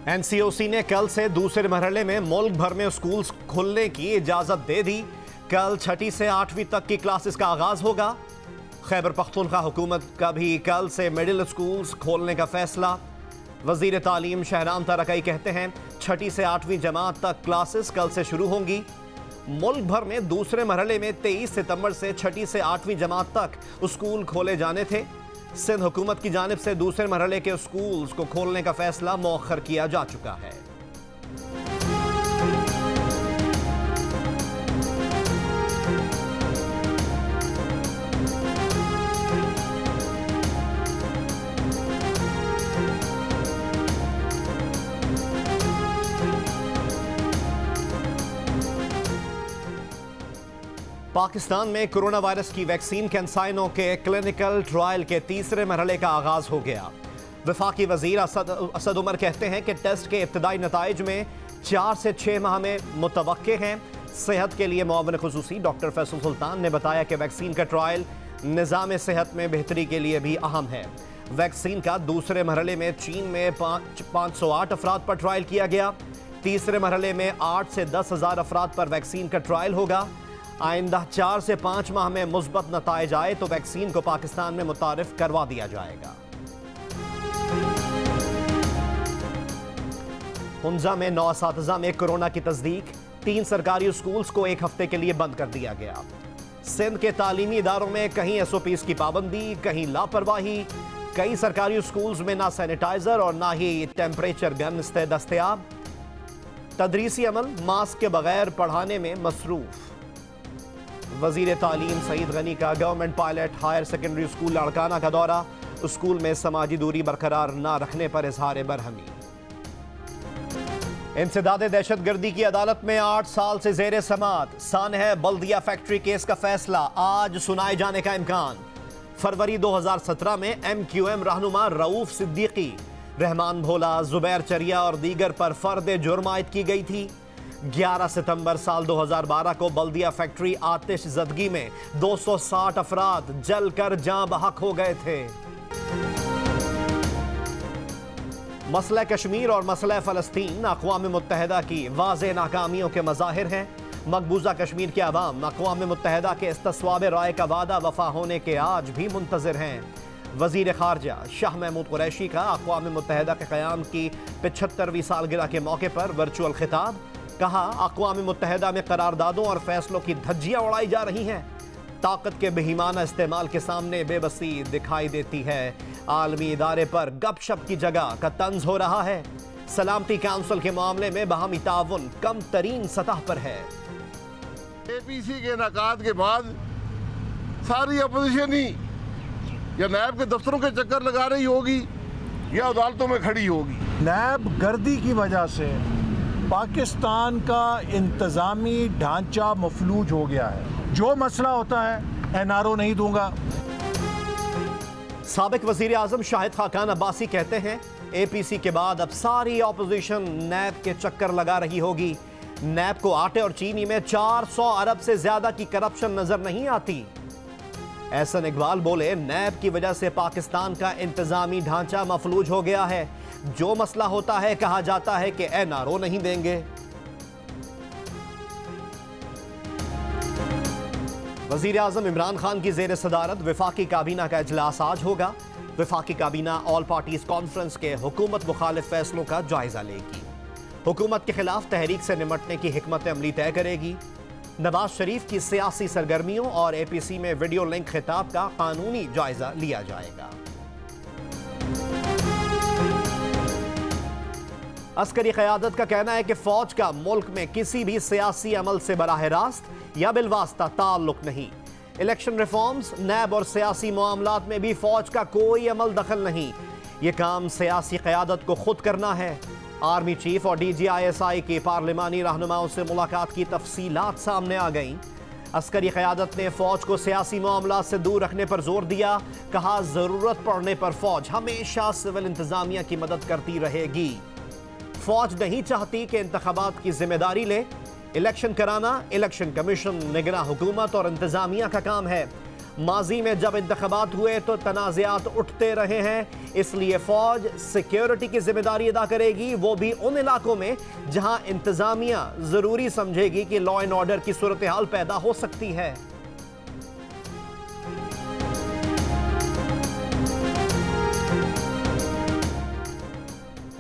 NCOC ने कल से दूसरे मरहले में मुल्क भर में स्कूल खुलने की इजाजत दे दी। कल 6ठी से 8वीं तक की क्लासेस का आगाज होगा। खैबर पख्तूनख्वा हुकूमत का भी कल से मिडिल स्कूल्स खोलने का फैसला। वजीर तालीम शहराम तरकई कहते हैं 6ठी से 8वीं जमात तक क्लासेस कल से शुरू होंगी। मुल्क भर में दूसरे मरहले में 23 सितंबर से 6ठी से 8वीं जमात तक स्कूल खोले जाने थे। सिंध हुकूमत की जानिब से दूसरे मरहले के स्कूल्स को खोलने का फैसला मौखर किया जा चुका है। पाकिस्तान में कोरोना वायरस की वैक्सीन कैंसाइनो के क्लिनिकल ट्रायल के तीसरे मरहले का आगाज हो गया। वफाकी वजीर असद उमर कहते हैं कि टेस्ट के इब्तदाई नताइज में 4 से 6 माह में मुतवक्के हैं। सेहत के लिए मुआविन खुसूसी डॉक्टर फैसल सुल्तान ने बताया कि वैक्सीन का ट्रायल निज़ाम सेहत में बेहतरी के लिए भी अहम है। वैक्सीन का दूसरे मरहले में चीन में 508 अफराद पर ट्रायल किया गया। तीसरे मरहले में 8 से 10,000 अफराद पर वैक्सीन का ट्रायल होगा। आइंदा 4 से 5 माह में मुस्बत नताइज आए तो वैक्सीन को पाकिस्तान में मुतारिफ करवा दिया जाएगा। हुंजा में 9 असातिज़ा में कोरोना की तस्दीक। 3 सरकारी स्कूल्स को 1 हफ्ते के लिए बंद कर दिया गया। सिंध के तालीमी इदारों में कहीं SOPs की पाबंदी, कहीं लापरवाही। कई सरकारी स्कूल्स में ना सैनिटाइजर और ना ही टेम्परेचर गन दस्तयाब। तदरीसी अमल मास्क के बगैर पढ़ाने में मसरूफ। वजीर तालीम सईद गनी का government pilot higher secondary school Larkana का दौरा। स्कूल में समाजी दूरी बरकरार न रखने पर इजहार बरहमी। इंसदादे दहशत गर्दी की अदालत में 8 साल से जेर समात सानह बल्दिया फैक्ट्री केस का फैसला आज सुनाए जाने का इम्कान। फरवरी 2017 में MQM रहनुमा रऊफ सिद्दीकी, रहमान भोला, जुबैर चरिया और दीगर पर फर्द जुर्म आयद की गई थी। 11 सितंबर साल 2012 को बल्दिया फैक्ट्री आतिश ज़दगी में 260 अफराद जलकर जाँ बहक हो गए थे। मसला कश्मीर और मसला फ़लस्तीन अक़वाम मुत्तहिदा की वाज़ेह नाकामियों के मज़ाहिर हैं। मकबूजा कश्मीर के अवाम अक़वाम मुत्तहिदा के इस्तिस्वाब राय का वादा वफ़ा होने के आज भी मुंतज़िर हैं। वज़ीर ख़ारजा शाह महमूद कुरैशी का अक़वाम मुत्तहिदा के क़याम की 75वीं सालगिरह के मौके पर वर्चुअल खिताब। कहा, अक़वाम मुत्तहिदा में करारदादों और फैसलों की धज्जियां उड़ाई जा रही हैं। ताकत के बेईमाना इस्तेमाल के सामने बेबसी दिखाई देती है। आलमी इदारे पर गपशप की जगह का तंज हो रहा है। सलामती काउंसिल के मामले में बाहमी ताउन कम तरीन सतह पर है। APC के इनेकाद के बाद सारी अपोजिशन ही या नैब के दफ्तरों के चक्कर लगा रही होगी या अदालतों में खड़ी होगी। नैब गर्दी की वजह से पाकिस्तान का इंतज़ामी ढांचा मफलूज हो गया है। जो मसला होता है NRO नहीं दूंगा। साबिक वज़ीर आज़म शाहिद खाकान अब्बासी कहते हैं APC के बाद अब सारी ऑपोजिशन नैब के चक्कर लगा रही होगी। नैब को आटे और चीनी में 400 अरब से ज्यादा की करप्शन नजर नहीं आती। एहसन इकबाल बोले, नैब की वजह से पाकिस्तान का इंतजामी ढांचा मफलूज हो गया है। जो मसला होता है कहा जाता है कि NRO नहीं देंगे। वजीर आजम इमरान खान की जेर सदारत वफाकी काबीना का इजलास आज होगा। वफाकी काबीना ऑल पार्टीज कॉन्फ्रेंस के हुकूमत मुखालिफ फैसलों का जायजा लेगी। हुकूमत के खिलाफ तहरीक से निमटने की हिकमत अमली तय करेगी। नवाज शरीफ की सियासी सरगर्मियों और APC में वीडियो लिंक खिताब का कानूनी जायजा लिया जाएगा। अस्करी क़यादत का कहना है कि फौज का मुल्क में किसी भी सियासी अमल से बराह रास्त या बिलवास्ता ताल्लुक नहीं। इलेक्शन रिफॉर्म्स, नैब और सियासी मामलात में भी फौज का कोई अमल दखल नहीं। ये काम सियासी क़यादत को खुद करना है। आर्मी चीफ और DG ISI की पार्लिमानी रहनुमाओं से मुलाकात की तफसीलात सामने आ गईं। अस्करी क़यादत ने फौज को सियासी मामलात से दूर रखने पर जोर दिया। कहा, ज़रूरत पड़ने पर फौज हमेशा सिविल इंतज़ामिया की मदद करती रहेगी। फौज नहीं चाहती कि इंतखाबात की जिम्मेदारी ले। इलेक्शन कराना इलेक्शन कमीशन, निगरां हुकूमत और इंतजामिया का काम है। माजी में जब इंतखाबात हुए तो तनाज़ात उठते रहे हैं, इसलिए फौज सिक्योरिटी की जिम्मेदारी अदा करेगी, वो भी उन इलाकों में जहां इंतजामिया जरूरी समझेगी कि लॉ एंड ऑर्डर की सूरत हाल पैदा हो सकती है।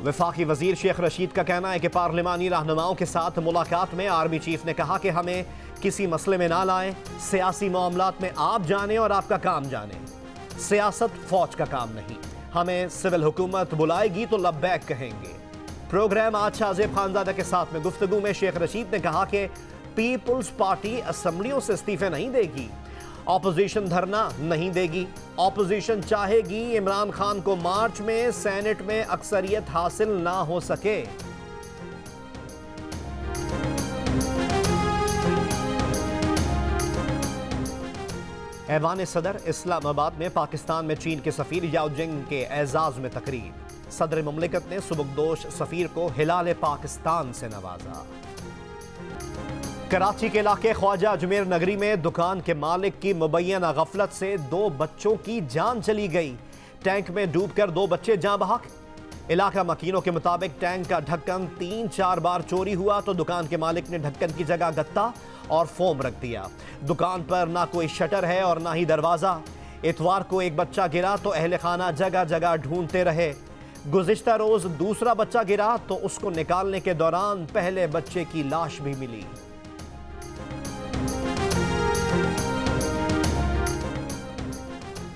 वफाकी वजीर शेख रशीद का कहना है कि पार्लिमानी रहनुमाओं के साथ मुलाकात में आर्मी चीफ ने कहा कि हमें किसी मसले में ना लाएं, सियासी मामलात में आप जाने और आपका काम जाने, सियासत फौज का काम नहीं। हमें सिविल हुकूमत बुलाएगी तो लब्बैक कहेंगे। प्रोग्राम आज शाहजेब खानजादा के साथ में गुफ्तगू में शेख रशीद ने कहा कि पीपुल्स पार्टी असेंबलियों से इस्तीफे नहीं देगी, ऑपोजिशन धरना नहीं देगी। ऑपोजिशन चाहेगी इमरान खान को मार्च में सेनेट में अक्सरियत हासिल ना हो सके। ऐवान सदर इस्लामाबाद में पाकिस्तान में चीन के सफीर याओ जिंग के एजाज में तकरीब। सदर मुमलिकत ने सुबकदोश सफीर को हिलाल पाकिस्तान से नवाजा। कराची के इलाके ख्वाजा अजमेर नगरी में दुकान के मालिक की मुबैना गफलत से 2 बच्चों की जान चली गई। टैंक में डूबकर 2 बच्चे जान बहक। इलाका मकीनों के मुताबिक टैंक का ढक्कन 3-4 बार चोरी हुआ तो दुकान के मालिक ने ढक्कन की जगह गत्ता और फोम रख दिया। दुकान पर ना कोई शटर है और ना ही दरवाजा। इतवार को एक बच्चा गिरा तो अहले खाना जगह जगह ढूंढते रहे। गुज़िश्ता रोज दूसरा बच्चा गिरा तो उसको निकालने के दौरान पहले बच्चे की लाश भी मिली।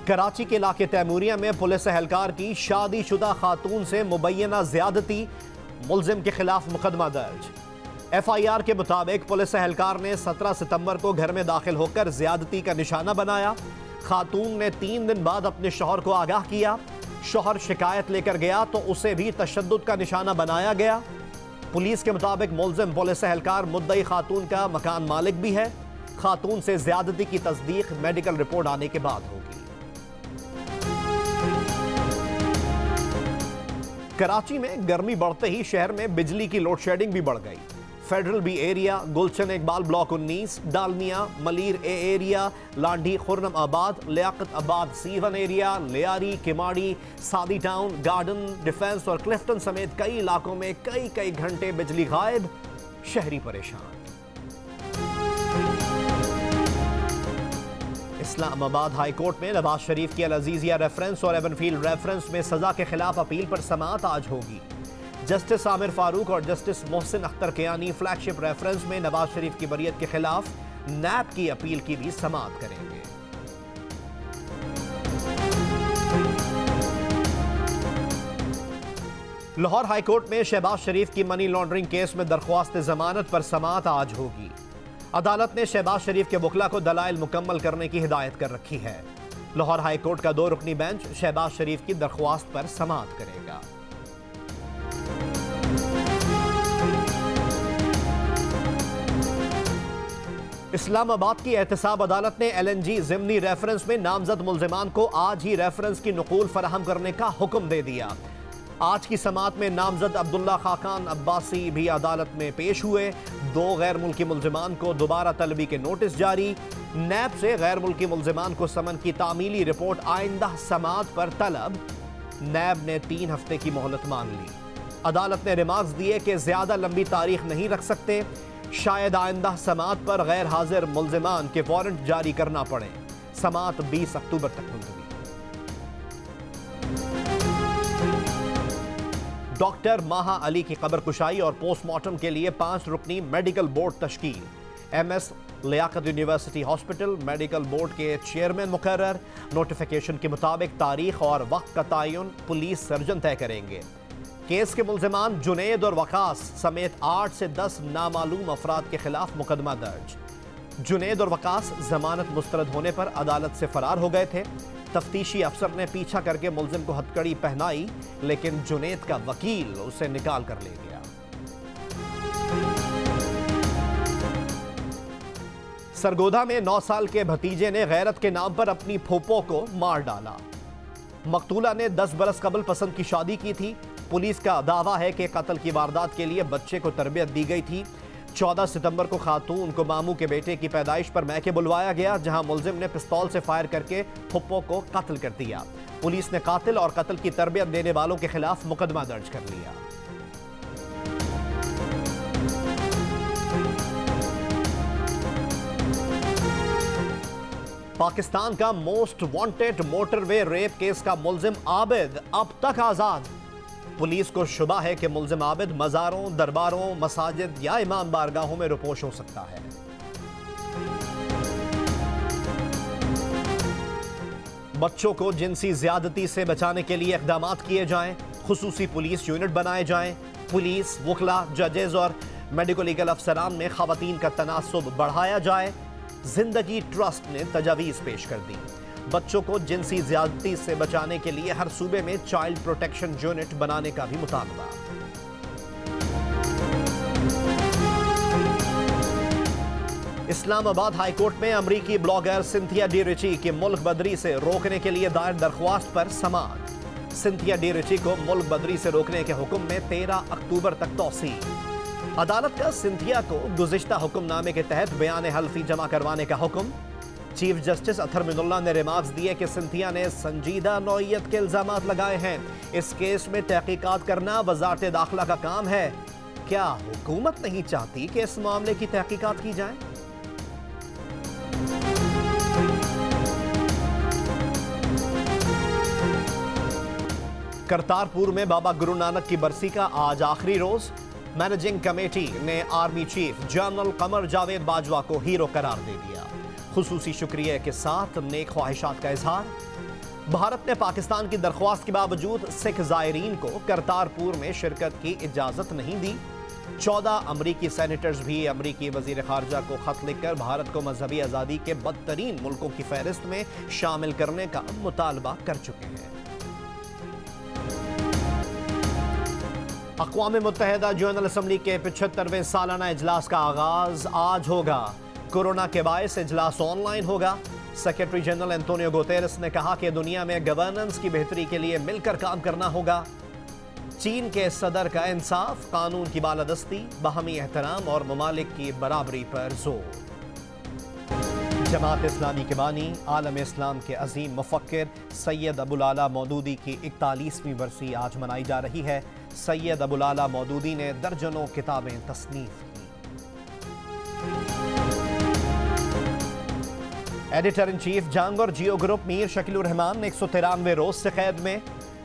कराची के इलाके तैमूरिया में पुलिस एहलकार की शादीशुदा खातून से मुबैना ज्यादती, मुल्जिम के खिलाफ मुकदमा दर्ज। FIR के मुताबिक पुलिस एहलकार ने 17 सितंबर को घर में दाखिल होकर ज्यादती का निशाना बनाया। खातून ने 3 दिन बाद अपने शौहर को आगाह किया। शौहर शिकायत लेकर गया तो उसे भी तशद्दुद का निशाना बनाया गया। पुलिस के मुताबिक मुल्जिम पुलिस एहलकार मुद्दई खातून का मकान मालिक भी है। खातून से ज्यादती की तस्दीक मेडिकल रिपोर्ट आने के बाद होगी। कराची में गर्मी बढ़ते ही शहर में बिजली की लोड शेडिंग भी बढ़ गई। फेडरल बी एरिया, गुलशन इकबाल ब्लॉक 19, डालमिया, मलीर ए एरिया, लांडी खुर्रम आबाद, लियाकत आबाद C1 एरिया, लियारी, किमाड़ी, सादी टाउन, गार्डन, डिफेंस और क्लिफ्टन समेत कई इलाकों में कई घंटे बिजली गायब, शहरी परेशान। इस्लामाबाद हाई कोर्ट में नवाज शरीफ की अल अजीजिया रेफरेंस और एवनफील्ड रेफरेंस में सजा के खिलाफ अपील पर समाअत आज होगी। जस्टिस आमिर फारूक और justice Mohsin Akhtar Kiani flagship reference में नवाज शरीफ की बरियत के खिलाफ नैब की अपील की भी समाअत करेंगे। लाहौर हाई कोर्ट में शहबाज शरीफ की मनी लॉन्ड्रिंग केस में दरख्वास्त जमानत पर समाअत आज होगी। अदालत ने शहबाज शरीफ के वकला को दलाइल मुकम्मल करने की हिदायत कर रखी है। लाहौर हाई कोर्ट का 2 रुकनी बेंच शहबाज शरीफ की दरख्वास्त पर समाअत करेगा। इस्लामाबाद की एहतसाब अदालत ने LNG ज़िमनी रेफरेंस में नामजद मुल्जिमान को आज ही रेफरेंस की नकूल फराहम करने का हुक्म दे दिया। आज की समाअत में नामजद अब्दुल्ला खाकान अब्बासी भी अदालत में पेश हुए। 2 गैर मुल्की मुल्जिमान को दोबारा तलबी के नोटिस जारी। नैब से गैर मुल्की मुल्जिमान को समन की तामीली रिपोर्ट आइंदा समाअत पर तलब। नैब ने 3 हफ्ते की मोहलत मांग ली। अदालत ने रिमार्क्स दिए कि ज्यादा लंबी तारीख नहीं रख सकते, शायद आइंदा समाअत पर गैर हाजिर मुल्जिमान के वारंट जारी करना पड़े। समाअत 20 अक्टूबर तक मुलतवी। डॉक्टर माहा अली की कब्र कुशाई और पोस्टमार्टम के लिए 5 रुकनी मेडिकल बोर्ड तश्कील। MS Liaquat university hospital medical board के चेयरमैन मुकर्रर। नोटिफिकेशन के मुताबिक तारीख और वक्त का तयन पुलिस सर्जन तय करेंगे। केस के मुल्जिमान जुनैद और वकास समेत 8 से 10 नामालूम अफराद के खिलाफ मुकदमा दर्ज। जुनैद और वकास जमानत मुस्तरद होने पर अदालत से फरार हो गए थे। तफ्तीशी अफसर ने पीछा करके मुल्जिम को हथकड़ी पहनाई, लेकिन जुनैद का वकील उसे निकाल कर ले गया। सरगोधा में 9 साल के भतीजे ने गैरत के नाम पर अपनी फूफो को मार डाला। मकतूला ने 10 बरस कबल पसंद की शादी की थी। पुलिस का दावा है कि कत्ल की वारदात के लिए बच्चे को तरबियत दी गई थी। 14 सितंबर को खातून को मामू के बेटे की पैदाइश पर मैके बुलवाया गया, जहां मुलजिम ने पिस्तौल से फायर करके फुप्पो को कत्ल कर दिया। पुलिस ने कातिल और कत्ल की तरबियत देने वालों के खिलाफ मुकदमा दर्ज कर लिया। पाकिस्तान का most wanted motorway rape case का मुलजिम आबिद अब तक आजाद। पुलिस को शुबा है कि मुलजिम आबिद मज़ारों, दरबारों, मसाजिद या इमाम बारगाहों में रुपोश हो सकता है। बच्चों को जिनसी ज्यादती से बचाने के लिए इक़दामात किए जाएं, खुसूसी पुलिस यूनिट बनाए जाएं, पुलिस, वकला, जजेस और मेडिको लीगल अफसरान में खवातीन का तनासुब बढ़ाया जाए। जिंदगी ट्रस्ट ने तजावीज़ पेश कर दी। बच्चों को जिनसी ज्यादती से बचाने के लिए हर सूबे में चाइल्ड प्रोटेक्शन यूनिट बनाने का भी मुतालबा। इस्लामाबाद हाईकोर्ट में अमरीकी ब्लॉगर सिंथिया डी रिची की मुल्क बदरी से रोकने के लिए दायर दरख्वास्त पर समाअत। सिंथिया डी रिची को मुल्क बदरी से रोकने के हुक्म में 13 अक्टूबर तक तौसीह। अदालत का सिंथिया को गुज़िश्ता हुक्मनामे के तहत बयान हल्फी जमा करवाने का हुक्म। चीफ जस्टिस अतहर मिनुल्लाह ने रिमार्क्स दिए कि सिंथिया ने संजीदा नौइयत के इल्जामात लगाए हैं। इस केस में तहकीकात करना वज़ारत दाखिला का काम है। क्या हुकूमत नहीं चाहती कि इस मामले की तहकीकात की जाए? करतारपुर में बाबा गुरु नानक की बरसी का आज आखिरी रोज। मैनेजिंग कमेटी ने army chief general Qamar Javed Bajwa को हीरो करार दे दिया। खुसूसी शुक्रिया के साथ नेक ख्वाहिशात का इजहार। भारत ने पाकिस्तान की दरख्वास्त के बावजूद सिख ज़ायरीन को करतारपुर में शिरकत की इजाज़त नहीं दी। 14 अमरीकी सेनेटर्स भी अमरीकी वज़ीर ख़ारजा को ख़त लिखकर भारत को मजहबी आज़ादी के बदतरीन मुल्कों की फहरिस्त में शामिल करने का मुतालबा कर चुके हैं। अक़वाम मुत्तहिदा जनरल असम्बली के 75वें सालाना इजलास का आगाज आज होगा। कोरोना के बायस इजलास ऑनलाइन होगा। सेक्रेटरी जनरल एंटोनियो गुतेरेस ने कहा कि दुनिया में गवर्नेंस की बेहतरी के लिए मिलकर काम करना होगा। चीन के सदर का इंसाफ, कानून की बालादस्ती, बाहमी एहतराम और ममालिक की बराबरी पर जोर। जमात इस्लामी के बानी, आलम इस्लाम के अजीम मुफक्किर सैयद अबुल आला मौदूदी की 41वीं बरसी आज मनाई जा रही है। सैयद अबुल आला मौदूदी ने दर्जनों किताबें तसनीफ की। एडिटर इन चीफ जंग और जियो ग्रुप मीर शकीलुर रहमान 193वें रोज से कैद में।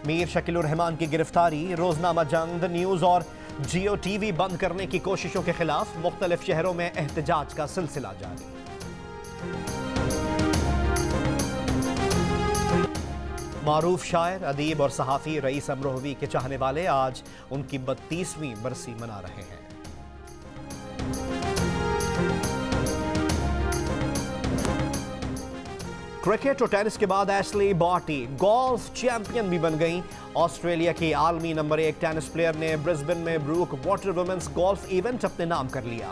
मीर शकीलुर रहमान की गिरफ्तारी, रोजनामा जंग, द न्यूज और जियो टीवी बंद करने की कोशिशों के खिलाफ मुख्तलिफ शहरों में एहतजाज का सिलसिला जारी। मारूफ शायर, अदीब और सहाफ़ी रईस अमरोहवी के चाहने वाले आज उनकी 32वीं बरसी मना रहे हैं। क्रिकेट और टेनिस के बाद एशली बार्टी गोल्फ चैंपियन भी बन गईं। ऑस्ट्रेलिया की आलमी नंबर 1 टेनिस प्लेयर ने ब्रिस्बेन में Brookwater women's golf event अपने नाम कर लिया।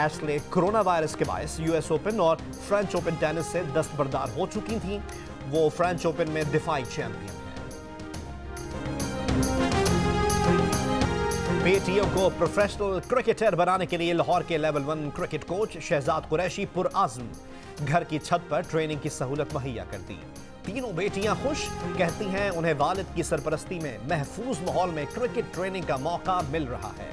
एशले कोरोना वायरस के बायस यूएस ओपन और फ्रेंच ओपन टेनिस से दस्तबरदार हो चुकी थीं। वो फ्रेंच ओपन में दिफाई चैंपियन हैं। बेटियों को प्रोफेशनल क्रिकेटर बनाने के लिए लाहौर के level 1 cricket coach Shahzad Qureshi पुरआज़्म घर की छत पर ट्रेनिंग की सहूलत मुहैया कर दी। तीनों बेटियां खुश, कहती हैं उन्हें वालिद की सरपरस्ती में महफूज माहौल में क्रिकेट ट्रेनिंग का मौका मिल रहा है।